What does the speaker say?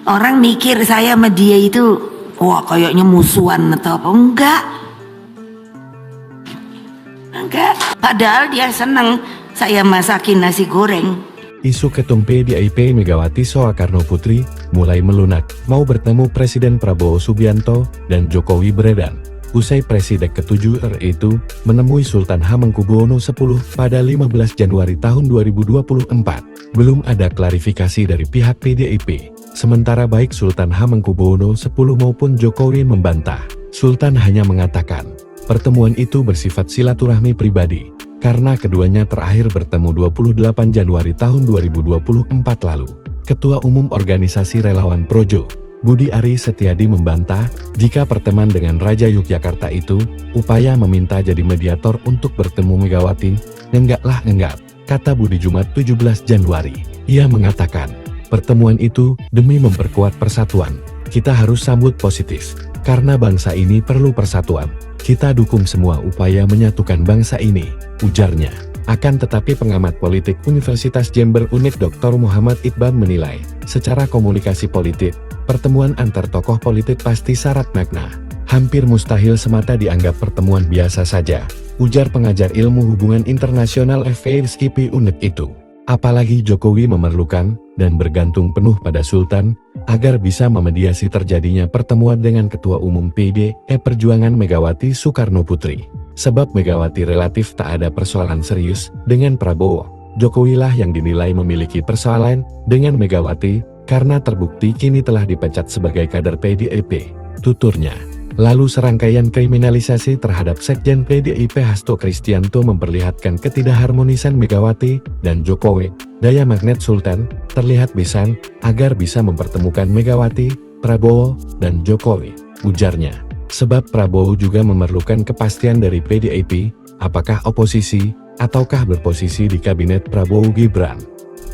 Orang mikir saya sama dia itu, wah kayaknya musuhan atau apa. Enggak. Padahal dia seneng saya masakin nasi goreng. Isu ketum PDIP Megawati Soekarno Putri mulai melunak, mau bertemu Presiden Prabowo Subianto dan Jokowi beredar. Usai Presiden ke-7 RI itu menemui Sultan Hamengkubuwono X pada 15 Januari tahun 2024. Belum ada klarifikasi dari pihak PDIP. Sementara baik Sultan Hamengkubuwono X maupun Jokowi membantah. Sultan hanya mengatakan, pertemuan itu bersifat silaturahmi pribadi, karena keduanya terakhir bertemu 28 Januari tahun 2024 lalu. Ketua Umum Organisasi Relawan Projo, Budi Ari Setiadi membantah, jika pertemuan dengan Raja Yogyakarta itu, upaya meminta jadi mediator untuk bertemu Megawati, enggak, kata Budi Jumat 17 Januari. Ia mengatakan, pertemuan itu demi memperkuat persatuan, kita harus sambut positif, karena bangsa ini perlu persatuan, kita dukung semua upaya menyatukan bangsa ini, ujarnya. Akan tetapi pengamat politik Universitas Jember UNIK Dr. Muhammad Iqbal menilai, secara komunikasi politik, pertemuan antar tokoh politik pasti syarat makna. Hampir mustahil semata dianggap pertemuan biasa saja, ujar pengajar ilmu hubungan internasional FVSKP UNIK itu. Apalagi Jokowi memerlukan, dan bergantung penuh pada Sultan, agar bisa memediasi terjadinya pertemuan dengan Ketua Umum PDI Perjuangan Megawati Soekarno Putri. Sebab Megawati relatif tak ada persoalan serius dengan Prabowo. Jokowi lah yang dinilai memiliki persoalan dengan Megawati, karena terbukti kini telah dipecat sebagai kader PDIP, tuturnya. Lalu serangkaian kriminalisasi terhadap Sekjen PDIP Hasto Kristianto memperlihatkan ketidakharmonisan Megawati dan Jokowi. Daya magnet Sultan terlihat besan agar bisa mempertemukan Megawati, Prabowo, dan Jokowi, ujarnya. Sebab Prabowo juga memerlukan kepastian dari PDIP, apakah oposisi, ataukah berposisi di kabinet Prabowo Gibran.